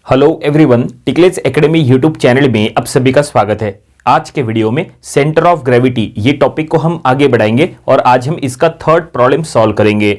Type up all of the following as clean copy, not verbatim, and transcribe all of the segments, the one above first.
Hello everyone, टिकलेट्स academy YouTube channel में आप सभी का स्वागत है। आज के वीडियो में सेंटर ऑफ ग्रेविटी ये टॉपिक को हम आगे बढ़ाएंगे और आज हम इसका थर्ड प्रॉब्लम सॉल्व करेंगे।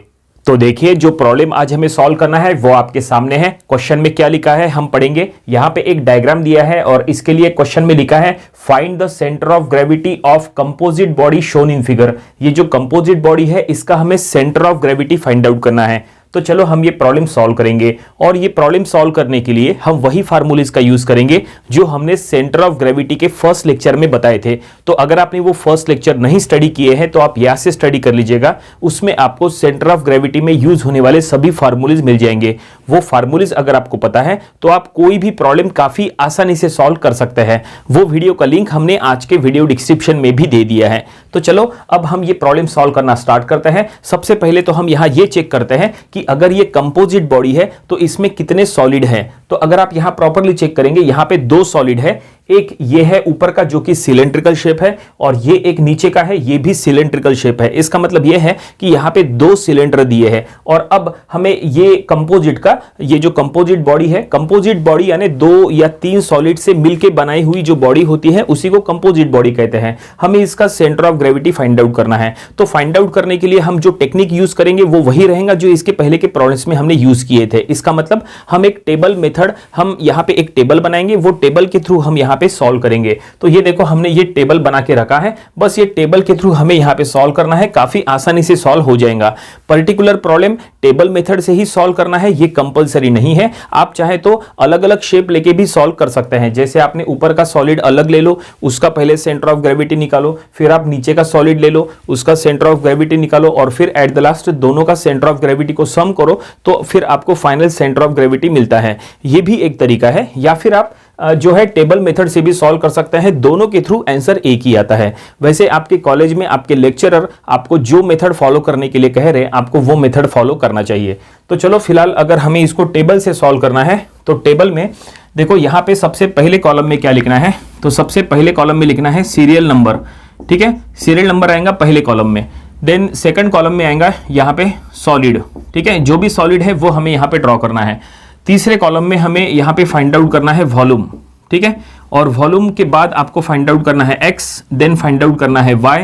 तो देखिए, जो प्रॉब्लम आज हमें सॉल्व करना है वो आपके सामने है। क्वेश्चन में क्या लिखा है हम पढ़ेंगे। यहाँ पे एक डायग्राम दिया है और इसके लिए क्वेश्चन में लिखा है find the centre of gravity of composite body shown in figure. ये जो कंपोजिट बॉडी है इसका हमें centre of gravity find out करना है। तो चलो हम ये प्रॉब्लम सॉल्व करेंगे और ये प्रॉब्लम सॉल्व करने के लिए हम वही फार्मूलेज का यूज करेंगे जो हमने सेंटर ऑफ ग्रेविटी के फर्स्ट लेक्चर में बताए थे। तो अगर आपने वो फर्स्ट लेक्चर नहीं स्टडी किए हैं तो आप यहां से स्टडी कर लीजिएगा। उसमें आपको सेंटर ऑफ ग्रेविटी में यूज होने वाले सभी फार्मूलेज मिल जाएंगे। वो फार्मूलेज अगर आपको पता है तो आप कोई भी प्रॉब्लम काफी आसानी से सॉल्व कर सकते हैं। वो वीडियो का लिंक हमने आज के वीडियो डिस्क्रिप्शन में भी दे दिया है। तो चलो अब हम ये प्रॉब्लम सॉल्व करना स्टार्ट करते हैं। सबसे पहले तो हम यहां ये चेक करते हैं कि अगर ये कंपोजिट बॉडी है तो इसमें कितने सॉलिड हैं। तो अगर आप यहां प्रॉपर्ली चेक करेंगे, यहां पे दो सॉलिड है। एक ये है ऊपर का जो कि सिलेंड्रिकल शेप है और ये एक नीचे का है, ये भी सिलेंड्रिकल शेप है। इसका मतलब ये है कि यहां पे दो सिलेंडर दिए हैं। और अब हमें ये कंपोजिट का, ये जो कंपोजिट बॉडी है, कंपोजिट बॉडी यानी दो या तीन सॉलिड से मिलकर बनाई हुई जो बॉडी होती है उसी को कंपोजिट बॉडी कहते हैं। हमें इसका centre of gravity find out करना है। तो फाइंड आउट करने के लिए हम जो टेक्निक यूज करेंगे वो वही रहेगा जो इसके पहले के प्रॉब्लम्स में हमने यूज किए थे। इसका मतलब हम एक टेबल मेथड, हम यहां पे एक टेबल बनाएंगे, वो टेबल के थ्रू हम यहां पे सॉल्व करेंगे। तो ये देखो हमने ये टेबल बना के रखा है, बस ये टेबल के थ्रू हमें यहां पे सॉल्व करना है। काफी आसानी से सॉल्व हो जाएगा। पर्टिकुलर प्रॉब्लम टेबल मेथड से ही सॉल्व करना है, ये कंपलसरी नहीं है। आप चाहे तो अलग अलग शेप लेके भी सॉल्व कर सकते हैं। जैसे आपने ऊपर का सॉलिड अलग ले लो, उसका पहले सेंटर ऑफ ग्रेविटी निकालो, फिर आप नीचे का सॉलिड ले लो, उसका सेंटर ऑफ ग्रेविटी निकालो और फिर एट द लास्ट दोनों का सेंटर ऑफ ग्रेविटी को सम करो तो फिर आपको फाइनल सेंटर ऑफ ग्रेविटी मिलता है। ये भी एक तरीका है। या फिर आप जो है टेबल मेथड से भी सॉल्व कर सकते हैं। दोनों के थ्रू आंसर एक ही आता है। वैसे आपके कॉलेज में आपके लेक्चरर आपको जो मेथड फॉलो करने के लिए कह रहे हैं आपको वो मेथड फॉलो करना चाहिए। तो चलो फिलहाल अगर हमें इसको टेबल से सॉल्व करना है तो टेबल में देखो यहां पे सबसे पहले कॉलम में क्या लिखना है। तो सबसे पहले कॉलम में लिखना है सीरियल नंबर। ठीक है, सीरियल नंबर आएगा पहले कॉलम में। देन सेकंड कॉलम में आएगा यहाँ पे सॉलिड। ठीक है, जो भी सॉलिड है वो हमें यहाँ पे ड्रॉ करना है। तीसरे कॉलम में हमें यहाँ पे फाइंड आउट करना है वॉल्यूम। ठीक है, और वॉल्यूम के बाद आपको फाइंड आउट करना है x, देन फाइंड आउट करना है y।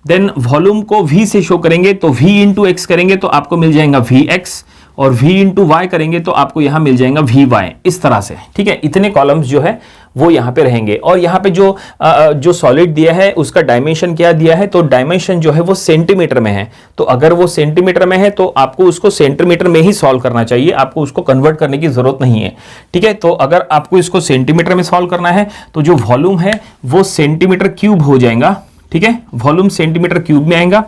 देन वॉल्यूम को v से शो करेंगे तो v इंटू एक्स करेंगे तो आपको मिल जाएगा vx और v इंटू वाई करेंगे तो आपको यहां मिल जाएगा vy। इस तरह से, ठीक है, इतने कॉलम्स जो है वो यहां पे रहेंगे। और यहां पे जो सॉलिड दिया है उसका डायमेंशन क्या दिया है, तो डायमेंशन जो है वो सेंटीमीटर में है। तो अगर वो सेंटीमीटर में है तो आपको उसको सेंटीमीटर में ही सॉल्व करना चाहिए, आपको उसको कन्वर्ट करने की जरूरत नहीं है। ठीक है, तो अगर आपको इसको सेंटीमीटर में सॉल्व करना है तो जो वॉल्यूम है वो सेंटीमीटर क्यूब हो जाएगा। ठीक है, वॉल्यूम सेंटीमीटर क्यूब में आएगा,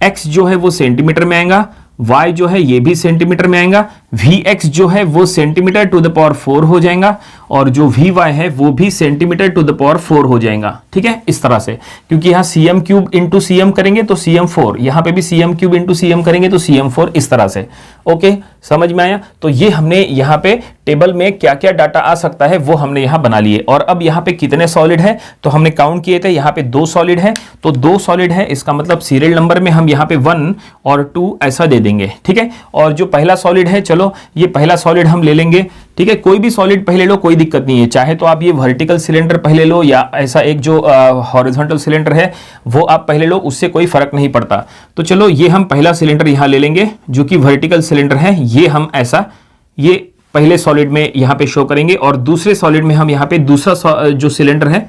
एक्स जो है वो सेंटीमीटर में आएगा, y जो है ये भी सेंटीमीटर में आएगा, vx जो है वो सेंटीमीटर टू द पावर 4 हो जाएगा और जो vy है वो भी सेंटीमीटर टू द पावर 4 हो जाएगा। ठीक है, इस तरह से, क्योंकि यहाँ cm क्यूब इंटू cm करेंगे तो cm4, यहाँ पे भी cm क्यूब इंटू cm करेंगे तो cm4, इस तरह से। ओके, समझ में आया। तो ये हमने यहाँ पे टेबल में क्या क्या डाटा आ सकता है वो हमने यहाँ बना लिए। और अब यहाँ पे कितने सॉलिड है तो हमने काउंट किए थे, यहाँ पे दो सॉलिड है। तो दो सॉलिड है, इसका मतलब सीरियल नंबर में हम यहाँ पे 1 और 2 ऐसा दे देंगे। ठीक है, और जो पहला सॉलिड है, चलो ये पहला सॉलिड हम ले लेंगे। ठीक है, कोई भी सॉलिड पहले लो, कोई दिक्कत नहीं है। चाहे तो आप ये वर्टिकल सिलेंडर पहले लो या ऐसा एक जो हॉरिजॉन्टल सिलेंडर है वो आप पहले लो, उससे कोई फर्क नहीं पड़ता। तो चलो ये हम पहला सिलेंडर यहाँ ले लेंगे जो कि वर्टिकल सिलेंडर है। ये हम ऐसा ये पहले सॉलिड में यहाँ पे शो करेंगे और दूसरे सॉलिड में हम यहाँ पे दूसरा जो सिलेंडर है,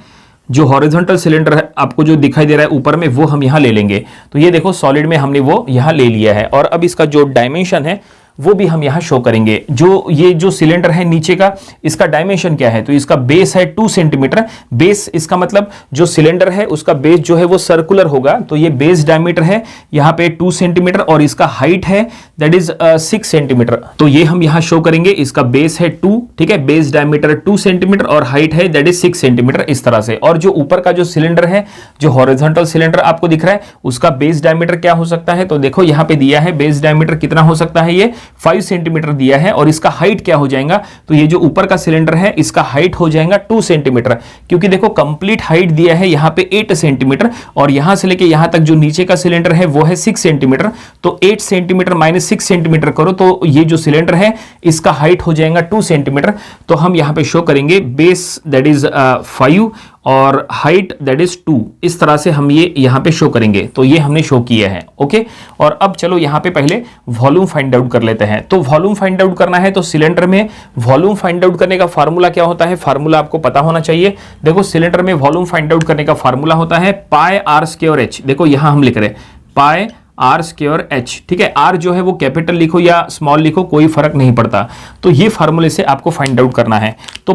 जो हॉरिजॉन्टल सिलेंडर है आपको जो दिखाई दे रहा है ऊपर में, वो हम यहाँ ले लेंगे। तो ये देखो सॉलिड में हमने वो यहाँ ले लिया है। और अब इसका जो डायमेंशन है वो भी हम यहां शो करेंगे। जो ये जो सिलेंडर है नीचे का, इसका डायमेंशन क्या है, तो इसका बेस है 2 सेंटीमीटर। बेस इसका मतलब जो सिलेंडर है उसका बेस जो है वो सर्कुलर होगा, तो ये बेस डायमीटर है यहाँ पे 2 सेंटीमीटर और इसका हाइट है दैट इज 6 सेंटीमीटर। तो ये हम यहां शो करेंगे, इसका बेस है 2, ठीक है, बेस डायमीटर 2 सेंटीमीटर और हाइट है दैट इज 6 सेंटीमीटर, इस तरह से। और जो ऊपर का जो सिलेंडर है, जो हॉरिजॉन्टल सिलेंडर आपको दिख रहा है, उसका बेस डायमीटर क्या हो सकता है, तो देखो यहाँ पे दिया है बेस डायमीटर कितना हो सकता है, ये 5 सेंटीमीटर दिया है और इसका हाइट क्या हो जाएगा, तो ये जो ऊपर का सिलेंडर है इसका हाइट हो जाएगा 2 सेंटीमीटर, क्योंकि देखो कंप्लीट हाइट दिया है यहाँ पे 8 सेंटीमीटर और यहां से लेके यहां तक जो नीचे का सिलेंडर है वो है 6 सेंटीमीटर। तो 8 सेंटीमीटर माइनस 6 सेंटीमीटर करो तो ये जो सिलेंडर है इसका हाइट हो जाएगा 2 सेंटीमीटर। तो हम यहां पे शो करेंगे बेस दैट इज 5 और हाइट दैट इज 2, इस तरह से हम ये यहां पे शो करेंगे। तो ये हमने शो किया है। ओके, और अब चलो यहां पे पहले वॉल्यूम फाइंड आउट कर लेते हैं। तो वॉल्यूम फाइंड आउट करना है तो सिलेंडर में वॉल्यूम फाइंड आउट करने का फार्मूला क्या होता है, फार्मूला आपको पता होना चाहिए। देखो सिलेंडर में वॉल्यूम फाइंड आउट करने का फार्मूला होता है पाई आर स्क्वायर एच। देखो यहां हम लिख रहे हैं पाई आर स्क्वायर एच, ठीक है। आर जो है वो कैपिटल लिखो या स्मॉल लिखो कोई फर्क नहीं पड़ता। तो ये फार्मूले से आपको फाइंड आउट करना है। तो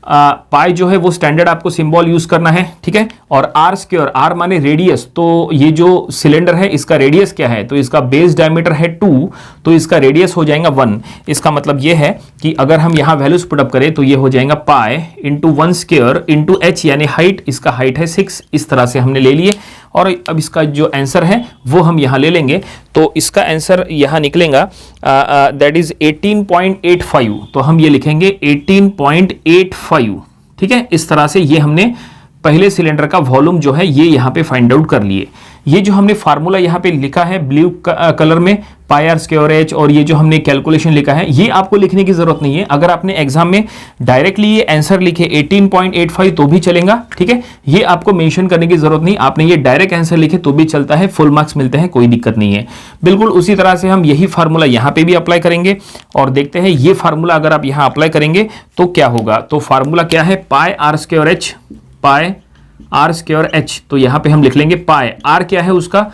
पाई जो है वो स्टैंडर्ड आपको सिंबल यूज करना है, ठीक है। और आर स्क्वायर, आर माने रेडियस, तो ये जो सिलेंडर है इसका रेडियस क्या है, तो इसका बेस डायमीटर है 2, तो इसका रेडियस हो जाएगा 1। इसका मतलब ये है कि अगर हम यहां वैल्यूज पुटअप करें तो ये हो जाएगा pi into 1 square into H यानी हाइट, इसका हाइट है 6। इस तरह से हमने ले लिए और अब इसका जो आंसर है वो हम यहां ले लेंगे। तो इसका आंसर यहां निकलेगा दैट इज 18.85। तो हम ये लिखेंगे 18.85, ठीक है। इस तरह से ये हमने पहले सिलेंडर का वॉल्यूम जो है ये यहां पे फाइंड आउट कर लिए। ये जो हमने फार्मूला यहां पे लिखा है ब्लू कलर में पाई आर स्क्वायर एच और ये जो हमने कैलकुलेशन लिखा है ये आपको लिखने की जरूरत नहीं है। अगर आपने एग्जाम में डायरेक्टली ये आंसर लिखे 18.85 तो भी चलेगा, ठीक है। ये आपको मेंशन करने की जरूरत नहीं, आपने ये डायरेक्ट आंसर लिखे तो भी चलता है, फुल मार्क्स मिलते हैं, कोई दिक्कत नहीं है। बिल्कुल उसी तरह से हम यही फार्मूला यहां पे भी अप्लाई करेंगे और देखते हैं ये फार्मूला अगर आप यहां अप्लाई करेंगे तो क्या होगा। तो फार्मूला क्या है, pi r square h, pi r square h. तो यहां पे हम लिख लेंगे पाई आर क्या है उसका,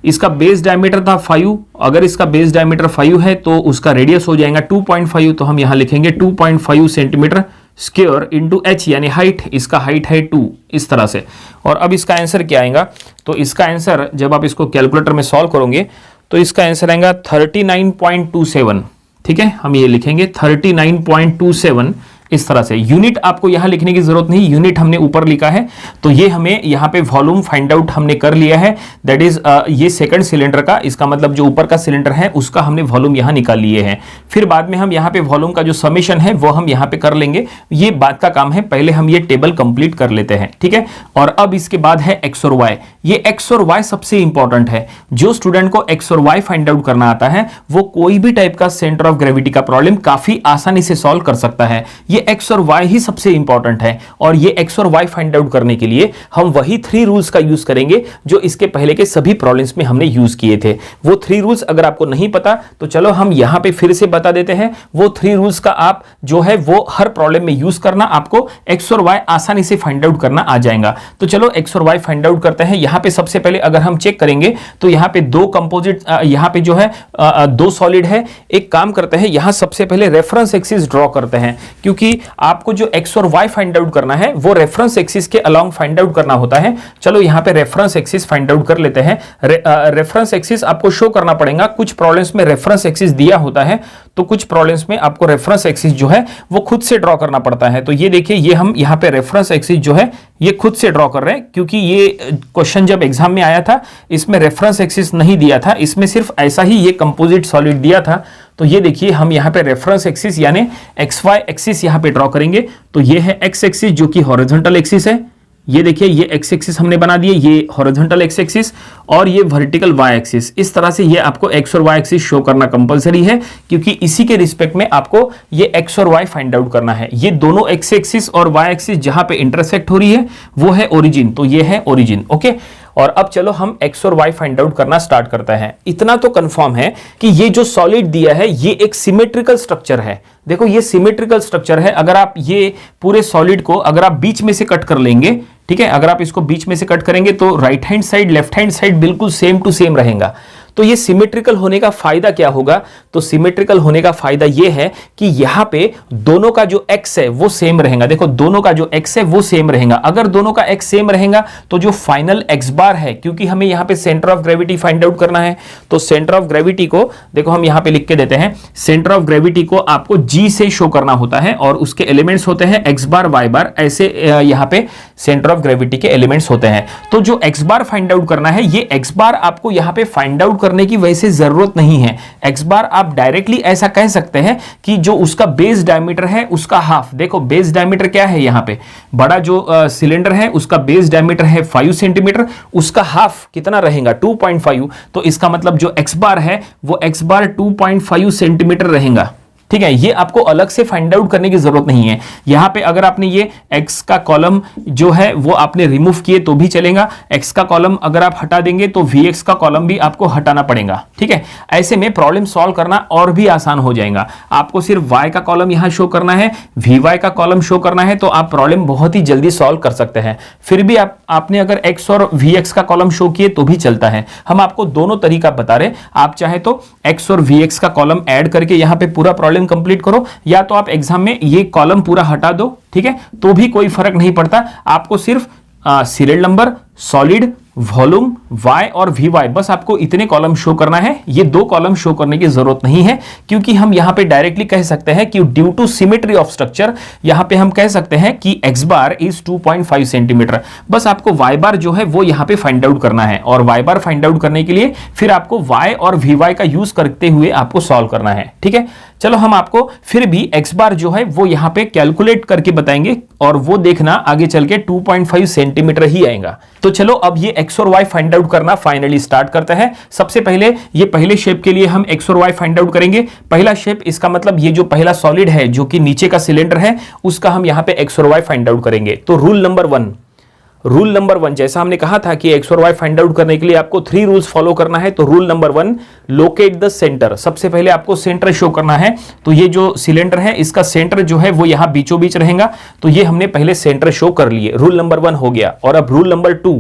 इसका बेस डायमीटर था 5, अगर इसका बेस डायमीटर 5 है तो उसका रेडियस हो जाएगा 2.5। तो हम यहां लिखेंगे 2.5 सेंटीमीटर स्क्वायर इंटू एच यानी हाइट, इसका हाइट है 2, इस तरह से। और अब इसका आंसर क्या आएगा, तो इसका आंसर जब आप इसको कैलकुलेटर में सॉल्व करोगे तो इसका आंसर आएगा 39.27, ठीक है। हम ये लिखेंगे 39.27 इस तरह से। यूनिट आपको यहां लिखने की जरूरत नहीं, यूनिट हमने ऊपर लिखा है। तो ये हमें यहां पे वॉल्यूम फाइंड आउट हमने कर लिया है, दैट इज ये सेकंड सिलेंडर का, इसका मतलब जो ऊपर का सिलेंडर है उसका हमने वॉल्यूम यहां निकाल लिए हैं। फिर बाद में हम यहां पे वॉल्यूम का जो समेशन है वो हम यहां पे कर लेंगे, ये बात का काम है। पहले हम ये टेबल कंप्लीट कर लेते हैं, ठीक है। और अब इसके बाद है एक्स और वाई। ये एक्स और वाई सबसे इंपॉर्टेंट है। जो स्टूडेंट को एक्स और वाई फाइंड आउट करना आता है वो कोई भी टाइप का सेंटर ऑफ ग्रेविटी का प्रॉब्लम काफी आसानी से सॉल्व कर सकता है। ये एक्स और वाई ही सबसे इंपॉर्टेंट है और ये एक्स और वाई फाइंड आउट करने के लिए हम वही 3 रूल्स का यूज करेंगे जो इसके पहले के सभी प्रॉब्लम्स में हमने यूज किए थे। वो 3 रूल्स अगर आपको नहीं पता तो चलो हम यहां पे फिर से बता देते हैं। वो 3 रूल्स का आप जो है वो हर प्रॉब्लम में यूज करना, आपको एक्स और वाई आसानी से फाइंड आउट करना आ जाएगा। तो चलो एक्स और वाई फाइंड आउट करते हैं। यहां पे सबसे पहले अगर हम चेक करेंगे तो यहां पे 2 कंपोजिट, यहां पे जो है 2 सॉलिड है। एक काम करते हैं, यहां सबसे पहले रेफरेंस एक्सिस ड्रॉ करते हैं, क्योंकि आपको जो एक्स और वाई फाइंड आउट करना है वो रेफरेंस एक्सिस के अलोंग फाइंड आउट करना होता है। चलो यहां पे रेफरेंस एक्सिस फाइंड आउट कर लेते हैं। रेफरेंस एक्सिस आपको शो करना पड़ेगा। कुछ प्रॉब्लम्स में रेफरेंस एक्सिस दिया होता है तो कुछ प्रॉब्लम्स में आपको रेफरेंस एक्सिस जो है वो खुद से ड्रॉ करना पड़ता है। तो ये देखिए, ये हम यहां पे रेफरेंस एक्सिस जो है ये खुद से ड्रॉ कर रहे हैं, क्योंकि ये क्वेश्चन जब एग्जाम में आया था इसमें रेफरेंस एक्सिस नहीं दिया था, इसमें सिर्फ ऐसा ही ये कंपोजिट सॉलिड दिया था। तो ये देखिए हम यहाँ पे रेफरेंस एक्सिस यानी एक्स वाई एक्सिस यहाँ पे ड्रॉ करेंगे। तो ये है एक्स एक्सिस जो कि हॉरिजॉन्टल एक्सिस है। ये देखिए ये एक्स एक्सिस हमने बना दिए, ये हॉरिजॉन्टल एक्स एक्सिस और ये वर्टिकल वाई एक्सिस। इस तरह से ये आपको एक्स और वाई एक्सिस शो करना कंपलसरी है, क्योंकि इसी के रिस्पेक्ट में आपको ये एक्स और वाई फाइंड आउट करना है। ये दोनों एक्स एक्सिस और वाई एक्सिस जहां पे इंटरसेक्ट हो रही है वो है ओरिजिन। तो ये है ओरिजिन, ओके। और अब चलो हम एक्स और वाई फाइंड आउट करना स्टार्ट करते हैं। इतना तो कंफर्म है कि ये जो सॉलिड दिया है ये एक सिमेट्रिकल स्ट्रक्चर है। देखो ये सिमेट्रिकल स्ट्रक्चर है। अगर आप ये पूरे सॉलिड को अगर आप बीच में से कट कर लेंगे, ठीक है, अगर आप इसको बीच में से कट करेंगे तो right hand side left hand side बिल्कुल सेम टू सेम रहेगा। तो ये सिमेट्रिकल होने का फायदा क्या होगा, तो सिमेट्रिकल होने का फायदा ये है कि यहां पे दोनों का जो एक्स है वो सेम रहेगा। देखो दोनों का जो एक्स है वो सेम रहेगा। अगर दोनों का एक्स सेम रहेगा तो जो फाइनल एक्स बार है, क्योंकि हमें यहां पे centre of gravity find out करना है, तो सेंटर ऑफ ग्रेविटी को देखो हम यहां पे लिख के देते हैं। सेंटर ऑफ ग्रेविटी को आपको जी से शो करना होता है और उसके एलिमेंट्स होते हैं एक्स बार वाई बार, ऐसे यहां पे सेंटर ऑफ ग्रेविटी के एलिमेंट्स होते हैं। तो जो एक्स बार फाइंड आउट करना है, ये एक्स बार आपको यहां पे फाइंड आउट करने की वैसे जरूरत नहीं है। एक्स बार आप डायरेक्टली ऐसा कह सकते हैं कि जो उसका बेस डायमीटर है उसका हाफ, देखो बेस डायमीटर क्या है, यहां पे बड़ा जो सिलेंडर है उसका बेस डायमीटर है 5 सेंटीमीटर, उसका हाफ कितना रहेगा 2.5, तो इसका मतलब जो एक्स बार है वो एक्स बार 2.5 सेंटीमीटर रहेगा। ठीक है, ये आपको अलग से फाइंड आउट करने की जरूरत नहीं है। यहां पे अगर आपने ये x का कॉलम जो है वो आपने रिमूव किए तो भी चलेगा, x का कॉलम अगर आप हटा देंगे तो vx का कॉलम भी आपको हटाना पड़ेगा। ठीक है, ऐसे में प्रॉब्लम सॉल्व करना और भी आसान हो जाएगा। आपको सिर्फ y का कॉलम यहां शो करना है, vy का कॉलम शो करना है, तो आप प्रॉब्लम बहुत ही जल्दी सॉल्व कर सकते हैं। फिर भी आपने अगर x और vx का कॉलम शो किए तो भी चलता है। हम आपको दोनों तरीका बता रहे, आप चाहे तो x और vx का कॉलम ऐड करके यहां पे पूरा प्रॉब्लम कंप्लीट करो, या तो आप एग्जाम में ये कॉलम पूरा हटा दो, ठीक है, तो भी कोई फर्क नहीं पड़ता। आपको सिर्फ serial number, solid, volume, y और vy, बस आपको इतने कॉलम शो करना है। ये दो कॉलम शो करने की जरूरत नहीं है, क्योंकि हम यहां पे डायरेक्टली कह सकते हैं कि due to symmetry of structure यहां पे हम कह सकते हैं कि x बार इज 2.5 सेंटीमीटर। बस आपको y बार जो है वो यहां पे फाइंड आउट करना है, और y बार फाइंड आउट करने के लिए फिर आपको y और vy का यूज करते हुए आपको सॉल्व करना है। ठीक है, चलो हम आपको फिर भी x बार जो है वो यहां पे कैलकुलेट करके बताएंगे, और वो देखना आगे चल के 2.5 सेंटीमीटर ही आएगा। तो चलो अब ये x और y फाइंड आउट करना फाइनली स्टार्ट करते हैं। सबसे पहले ये पहले शेप के लिए हम x और y फाइंड आउट करेंगे। पहला शेप, इसका मतलब ये जो पहला सॉलिड है जो कि नीचे का सिलेंडर है उसका हम यहां पे x और y फाइंड आउट करेंगे। तो रूल नंबर वन, जैसा हमने कहा था कि x और y फाइंड आउट करने के लिए आपको 3 रूल्स फॉलो करना है। तो rule number 1, locate the centre. सबसे पहले आपको सेंटर शो करना है। तो ये जो सिलेंडर है इसका सेंटर जो है वो यहां बीचों बीच रहेगा, तो ये हमने पहले सेंटर शो कर लिए। रूल नंबर 1 हो गया। और अब रूल नंबर 2,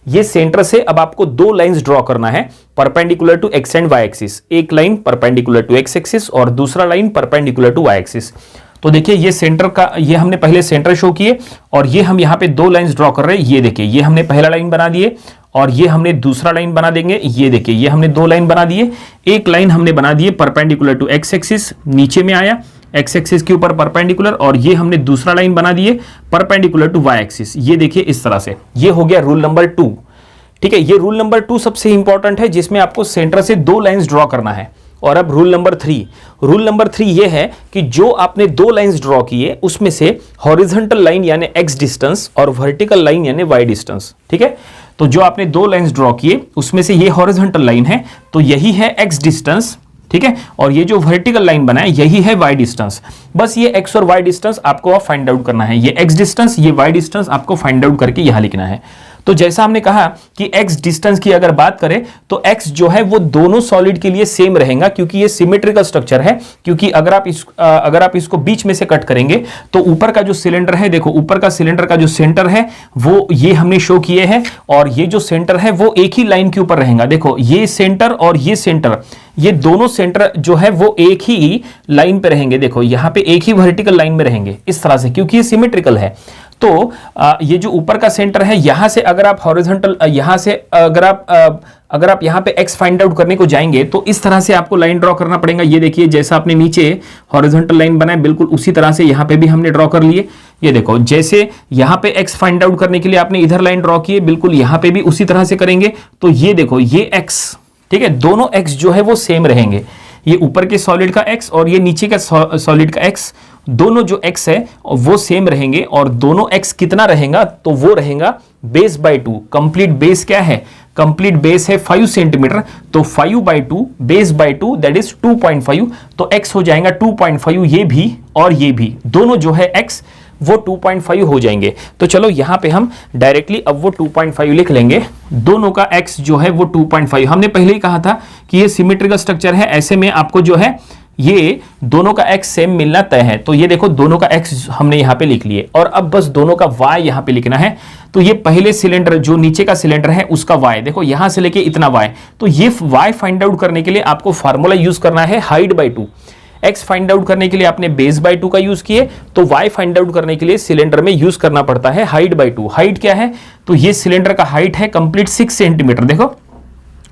ये सेंटर से अब आपको 2 लाइंस ड्रॉ करना है perpendicular to x and y axis. एक line perpendicular to x axis और दूसरा line perpendicular to y axis. तो देखिए ये सेंटर का, ये हमने पहले सेंटर शो किए, और ये हम यहाँ पे 2 लाइंस ड्रॉ कर रहे हैं। ये देखिए ये हमने पहला लाइन बना दिए, और ये हमने दूसरा लाइन बना देंगे। ये देखिए ये हमने 2 लाइन बना दिए। एक लाइन हमने बना दिए परपेंडिकुलर टू एक्स एक्सिस, नीचे में आया एक्स एक्सिस के ऊपर परपेंडिकुलर, और ये हमने दूसरा लाइन बना दिए परपेंडिकुलर टू वाई एक्सिस। ये देखिए इस तरह से, ये हो गया रूल नंबर 2। ठीक है, ये रूल नंबर 2 सबसे इंपॉर्टेंट है, जिसमें आपको सेंटर से 2 लाइंस ड्रॉ करना है। और अब रूल नंबर 3 ये है कि जो आपने 2 लाइंस ड्रॉ किए उसमें से हॉरिजॉन्टल लाइन यानी एक्स डिस्टेंस और वर्टिकल लाइन यानी वाई डिस्टेंस। ठीक है, तो जो आपने 2 लाइंस ड्रॉ किए उसमें से ये हॉरिजॉन्टल लाइन है, तो यही है एक्स डिस्टेंस। ठीक है, और ये जो वर्टिकल लाइन बना है यही है वाई डिस्टेंस। बस ये एक्स और वाई डिस्टेंस आपको फाइंड आउट करना है। ये एक्स डिस्टेंस, ये वाई डिस्टेंस आपको फाइंड आउट करके यहां लिखना है। तो जैसा हमने कहा कि x डिस्टेंस की अगर बात करें तो x जो है वो दोनों सॉलिड के लिए सेम रहेगा, क्योंकि ये सिमेट्रिकल स्ट्रक्चर है। क्योंकि अगर आप इसको बीच में से कट करेंगे तो ऊपर का जो सिलेंडर है, देखो ऊपर का सिलेंडर का जो सेंटर है वो ये हमने शो किए हैं, और ये जो सेंटर है वो एक ही लाइन के ऊपर रहेगा। देखो ये सेंटर और ये सेंटर, ये दोनों सेंटर जो है वो एक ही लाइन पे रहेंगे। देखो यहाँ पे एक ही वर्टिकल लाइन में रहेंगे इस तरह से, क्योंकि ये सिमेट्रिकल है। तो ये जो ऊपर का सेंटर है, यहां से अगर आप हॉरिजॉन्टल, यहां से अगर आप यहां पे x फाइंड आउट करने को जाएंगे तो इस तरह से आपको लाइन ड्रॉ करना पड़ेगा। ये देखिए जैसा आपने नीचे हॉरिजॉन्टल लाइन बनाया बिल्कुल उसी तरह से यहां पे भी हमने ड्रॉ कर लिए। ये देखो जैसे यहां पे x फाइंड आउट करने के लिए आपने इधर लाइन ड्रॉ की है, बिल्कुल यहां पे भी उसी तरह से करेंगे। तो ये देखो ये x, ठीक है, दोनों x जो है वो सेम रहेंगे। ये ऊपर के सॉलिड का x और ये नीचे का सॉलिड का x, दोनों जो x है वो सेम रहेंगे। और दोनों x कितना रहेगा, तो वो रहेगा बेस बाय 2। कंप्लीट बेस क्या है, कंप्लीट बेस है 5 सेंटीमीटर, तो 5 by 2 base by 2 that is 2.5। तो x हो जाएगा 2.5, ये भी और ये भी, दोनों जो है x वो 2.5 हो जाएंगे। तो चलो यहां पे हम डायरेक्टली अब वो 2.5 लिख लेंगे। दोनों का x जो है वो 2.5, हमने पहले ही कहा था कि ये सिमेट्रिकल स्ट्रक्चर है, ऐसे में आपको जो है ये दोनों का x सेम मिलना तय है। तो ये देखो दोनों का x हमने यहां पे लिख लिए, और अब बस दोनों का y यहां पे लिखना है। तो ये पहले सिलेंडर जो नीचे का सिलेंडर है उसका y, देखो यहां से लेके इतना y, तो ये y फाइंड आउट करने के लिए आपको फार्मूला यूज करना है height bye 2। x find out करने के लिए आपने बेस बाय 2 का यूज किए, तो y फाइंड आउट करने के लिए सिलेंडर में यूज करना पड़ता है हाइट बाय 2। हाइट क्या है, तो ये सिलेंडर का हाइट है कंप्लीट 6 सेंटीमीटर। देखो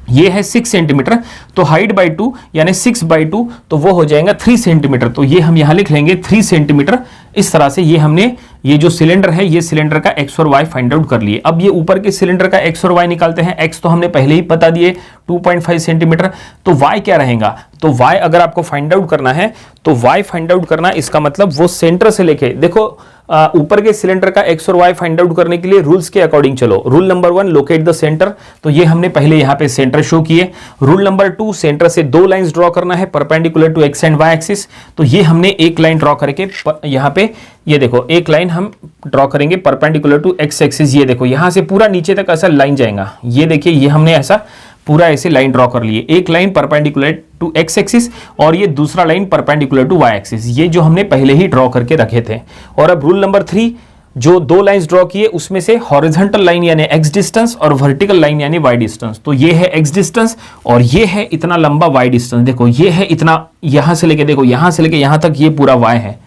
ये है 6 सेंटीमीटर, तो हाइट बाई 2 यानी 6/2, तो वो हो जाएगा 3 सेंटीमीटर। तो ये हम यहां लिख लेंगे 3 सेंटीमीटर। इस तरह से ये हमने ये जो सिलेंडर है, ये सिलेंडर का एक्स और वाई फाइंड आउट कर लिए। अब ये ऊपर के सिलेंडर का एक्स और वाई निकालते हैं। एक्स तो हमने पहले ही बता दिए 2.5 सेंटीमीटर, तो वाई क्या रहेगा? तो वाई अगर आपको फाइंड आउट करना है, तो वाई फाइंड आउट करना, इसका मतलब वो सेंटर से लेके, देखो ऊपर के सिलेंडर का एक्स और वाई फाइंड आउट करने के लिए रूल्स के अकॉर्डिंग चलो। Rule number 1, locate the centre, तो ये हमने पहले यहां पे सेंटर शो किए। रूल नंबर 2, सेंटर से 2 लाइंस ड्रॉ करना है perpendicular to x and y axis, तो ये हमने एक लाइन ड्रॉ करके यहां पे ये देखो एक लाइन हम ड्रॉ करेंगे परपेंडिकुलर टू एक्स एक्सिस। ये देखो यहां से पूरा नीचे तक ऐसा लाइन जाएगा। ये देखिए ये हमने ऐसा पूरा ऐसे लाइन ड्रॉ कर लिए, एक line perpendicular to x axis और ये दूसरा line perpendicular to y axis, ये जो हमने पहले ही ड्रॉ करके रखे थे। और अब रूल नंबर 3, जो 2 लाइंस ड्रॉ किए उसमें से हॉरिजॉन्टल लाइन यानी एक्स डिस्टेंस और वर्टिकल लाइन यानी वाई डिस्टेंस, तो ये है एक्स डिस्टेंस और ये है इतना लंबा वाई डिस्टेंस। देखो ये है इतना, यहां से लेके देखो यहां से लेके यहां तक ये पूरा वाई है,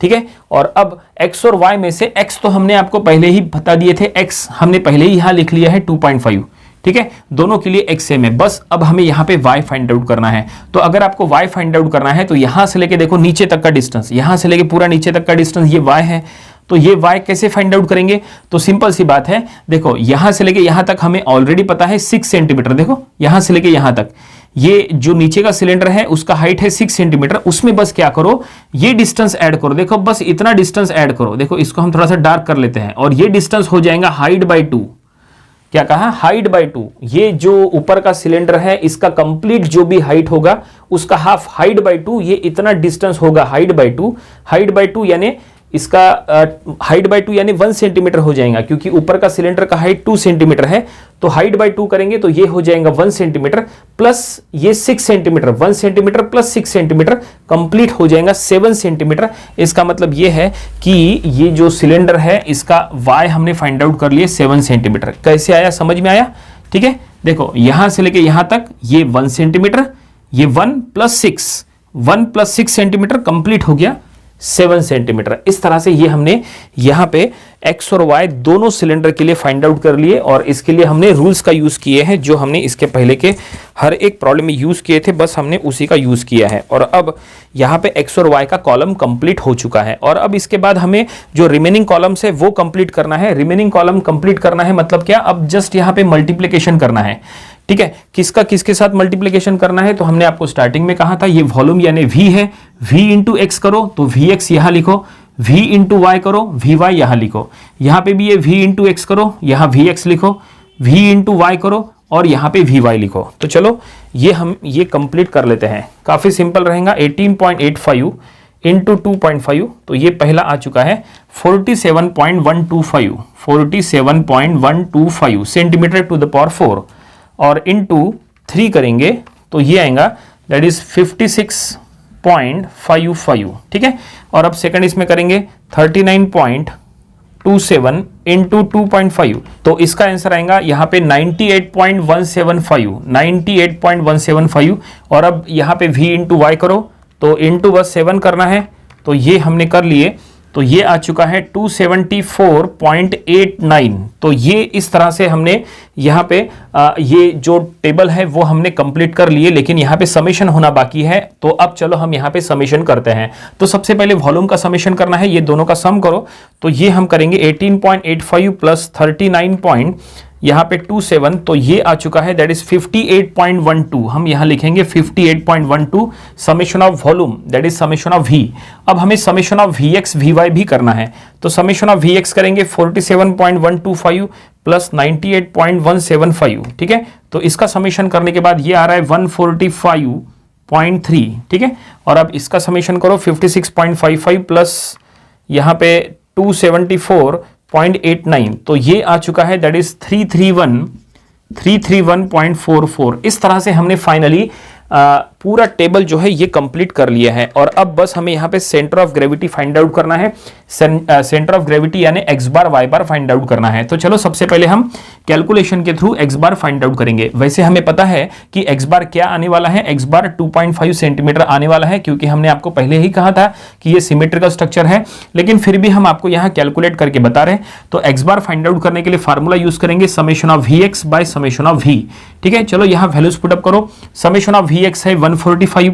ठीक है। और अब x और y में से x तो हमने आपको पहले ही बता दिए थे, x हमने पहले ही यहां लिख लिया है 2.5, ठीक है। दोनों के लिए x सेम है, बस अब हमें यहां पे y फाइंड आउट करना है। तो अगर आपको y फाइंड आउट करना है तो यहां से लेके देखो नीचे तक का डिस्टेंस, यहां से लेके पूरा नीचे तक का डिस्टेंस ये y है, तो ये y कैसे फाइंड आउट करेंगे? तो सिंपल सी बात है, देखो यहां से लेके यहां तक हमें ऑलरेडी पता है 6 सेंटीमीटर, देखो यहां से लेके यहां तक ये जो नीचे का सिलेंडर है उसका हाइट है 6 सेंटीमीटर, उसमें बस क्या करो, ये डिस्टेंस ऐड करो, देखो बस इतना डिस्टेंस ऐड करो। देखो इसको हम थोड़ा सा डार्क कर लेते हैं और ये डिस्टेंस हो जाएगा हाइट बाई 2। क्या कहा? Height by 2। ये जो ऊपर का सिलेंडर है इसका कंप्लीट जो भी हाइट होगा उसका हाफ हाइट बाई 2, ये इतना डिस्टेंस होगा हाइट बाई 2। हाइट बाई 2 यानी इसका हाइट बाई 2 यानी 1 सेंटीमीटर हो जाएगा, क्योंकि ऊपर का सिलेंडर का हाइट 2 सेंटीमीटर है, तो हाइट बाई 2 करेंगे तो ये हो जाएगा 1 सेंटीमीटर प्लस ये 6 centimetre, 1 centimetre plus 6 centimetre complete हो जाएगा 7 सेंटीमीटर। इसका मतलब ये है कि ये जो सिलेंडर है इसका वाई हमने फाइंड आउट कर लिए 7 सेंटीमीटर। कैसे आया, समझ में आया? ठीक है, देखो यहां से लेके यहां तक ये 1 सेंटीमीटर, ये 1 प्लस 6 सेंटीमीटर कंप्लीट हो गया 7 सेंटीमीटर। इस तरह से ये हमने यहाँ पे एक्स और वाई दोनों सिलेंडर के लिए फाइंड आउट कर लिए और इसके लिए हमने रूल्स का यूज किए हैं जो हमने इसके पहले के हर एक प्रॉब्लम में यूज किए थे, बस हमने उसी का यूज किया है। और अब यहाँ पे एक्स और वाई का कॉलम कंप्लीट हो चुका है और अब इसके बाद हमें जो रिमेनिंग कॉलम्स है वो कंप्लीट करना है। रिमेनिंग कॉलम कंप्लीट करना है मतलब क्या, अब जस्ट यहाँ पे मल्टीप्लीकेशन करना है, ठीक है। किसका किसके साथ मल्टीप्लीकेशन करना है, तो हमने आपको स्टार्टिंग में कहा था ये वॉल्यूम यानी v है, v इंटू एक्स करो तो vx यहां लिखो, v इंटू वाई करो vy यहां लिखो, यहां पे भी ये v इंटू एक्स करो, यहां vx लिखो, v इंटू वाई करो और यहां पे vy लिखो। तो चलो ये हम ये कंप्लीट कर लेते हैं, काफी सिंपल रहेगा। 18.85 इंटू 2.5, तो ये पहला आ चुका है 47.125 सेंटीमीटर टू द पावर 4 और इंटू 3 करेंगे तो ये आएगा दैट इज 56.55, ठीक है। और अब सेकंड इसमें करेंगे 39.27 इंटू 2.5, तो इसका आंसर आएगा यहाँ पे 98.175 और अब यहाँ पे v इंटू वाई करो तो इंटू बस 7 करना है, तो ये हमने कर लिए, तो ये आ चुका है 274.89। तो ये इस तरह से हमने यहाँ पे ये जो टेबल है वो हमने कंप्लीट कर लिए, लेकिन यहाँ पे समेशन होना बाकी है। तो अब चलो हम यहाँ पे समेशन करते हैं। तो सबसे पहले वॉल्यूम का समेशन करना है, ये दोनों का सम करो, तो ये हम करेंगे 18.85 प्लस 39. यहाँ पे 27, तो ये आ चुका है दैट इज 58.12। हम यहाँ लिखेंगे 58.12 summation of volume that is summation of v। अब हमें समेशन ऑफ vx vy भी करना है, तो समेशन ऑफ vx करेंगे 47.125 प्लस 98.175, ठीक है। तो इसका समेशन करने के बाद ये आ रहा है 145.3, ठीक है। और अब इसका समेशन करो 56.55 प्लस यहाँ पे 274.89, तो ये आ चुका है दैट इज 331.44। इस तरह से हमने फाइनली पूरा टेबल जो है ये कंप्लीट कर लिया है और अब बस हमें यहाँ पे centre of gravity find out करना है। सेंटर ऑफ ग्रेविटी यानी x bar y bar find out करना है। तो चलो सबसे पहले हम कैलकुलेशन के थ्रू एक्स बार फाइंड आउट करेंगे। वैसे हमें पता है कि एक्स बार क्या आने वाला है, एक्स बार 2.5 सेंटीमीटर आने वाला है, क्योंकि हमने आपको पहले ही कहा था कि ये सिमेट्रिकल स्ट्रक्चर है, लेकिन फिर भी हम आपको यहाँ कैलकुलेट करके बता रहे हैं। तो एक्स बार फाइंड आउट करने के लिए फार्मूला यूज करेंगे summation of v x by summation of v. ठीक है, चलो यहाँ वैल्यूज पुट अप करो। समेशन ऑफ वी एक्स है 145,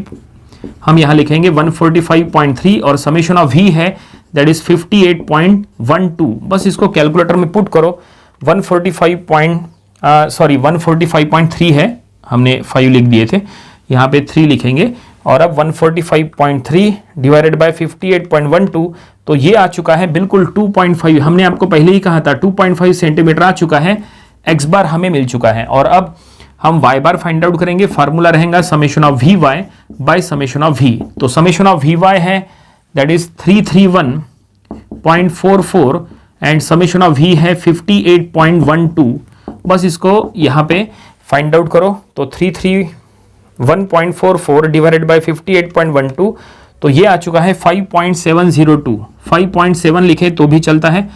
हम यहां लिखेंगे 145.3 और समेशन ऑफ वी है दैट इज 58.12। बस इसको कैलकुलेटर में पुट करो। 145.3 है, हमने 5 लिख दिए थे, यहाँ पे 3 लिखेंगे और अब 145.3 डिवाइडेड बाय 58.12, तो ये आ चुका है बिल्कुल 2.5। हमने आपको पहले ही कहा था 2.5 सेंटीमीटर आ चुका है, एक्स बार हमें मिल चुका है। और अब हम y बार फाइंड आउट करेंगे। फार्मूला रहेगा summation of v y by summation of v. तो समेशन ऑफ वी वाई है that is 331.44 and summation of v है 58.12। बस इसको यहाँ पे फाइंड आउट करो। तो 331.44 डिवाइडेड बाय 58.12, तो ये आ चुका है 5.702। 5.7 लिखे तो भी चलता है,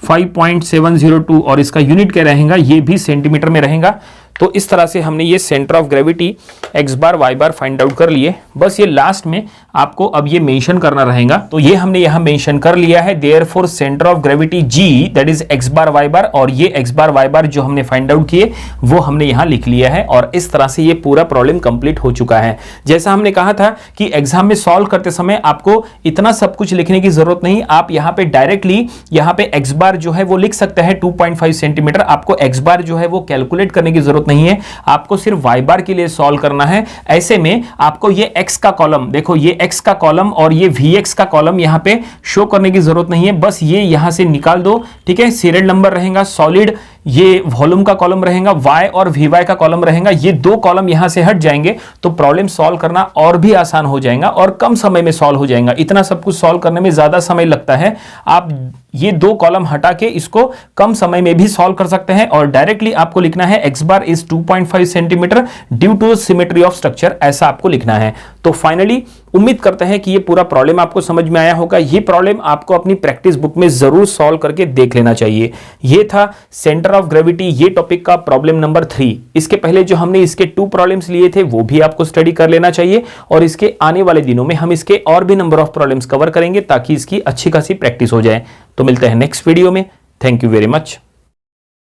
5.702 और इसका यूनिट क्या रहेगा, ये भी सेंटीमीटर में रहेगा। तो इस तरह से हमने ये centre of gravity x bar y bar find out कर लिए। बस ये लास्ट में आपको अब ये मेंशन करना रहेगा। तो ये हमने यहाँ मेंशन कर लिया है, therefore centre of gravity G that is x bar y bar, और ये एक्स बार वाई बार जो हमने फाइंड आउट किए वो हमने यहाँ लिख लिया है। और इस तरह से ये पूरा प्रॉब्लम कंप्लीट हो चुका है। जैसा हमने कहा था कि एग्जाम में सॉल्व करते समय आपको इतना सब कुछ लिखने की जरूरत नहीं, आप यहाँ पे डायरेक्टली यहाँ पे एक्स बार जो है वो लिख सकते हैं 2.5 सेंटीमीटर। आपको एक्स बार जो है वो कैलकुलेट करने की जरूरत नहीं है, आपको सिर्फ वाई बार के लिए सॉल्व करना है। ऐसे में आपको ये एक्स का कॉलम, देखो ये एक्स का कॉलम और ये वी एक्स का कॉलम यहां पे शो करने की जरूरत नहीं है, बस ये यहां से निकाल दो। ठीक है, सीरियल नंबर रहेगा सॉलिड, ये वॉल्यूम का कॉलम रहेगा, y और vy का कॉलम रहेगा। ये दो कॉलम यहां से हट जाएंगे तो प्रॉब्लम सॉल्व करना और भी आसान हो जाएगा और कम समय में सॉल्व हो जाएगा। इतना सब कुछ सॉल्व करने में ज्यादा समय लगता है, आप ये दो कॉलम हटा के इसको कम समय में भी सॉल्व कर सकते हैं। और डायरेक्टली आपको लिखना है x bar is 2.5 centimetre due to symmetry of structure, ऐसा आपको लिखना है। तो फाइनली उम्मीद करते हैं कि ये पूरा प्रॉब्लम आपको समझ में आया होगा। ये प्रॉब्लम आपको अपनी प्रैक्टिस बुक में जरूर सॉल्व करके देख लेना चाहिए। ये था सेंटर ऑफ ग्रेविटी, ये टॉपिक का प्रॉब्लम नंबर 3। इसके पहले जो हमने इसके 2 प्रॉब्लम्स लिए थे वो भी आपको स्टडी कर लेना चाहिए, और इसके आने वाले दिनों में हम इसके और भी नंबर ऑफ प्रॉब्लम्स कवर करेंगे ताकि इसकी अच्छी खासी प्रैक्टिस हो जाए। तो मिलते हैं नेक्स्ट वीडियो में। Thank you very much.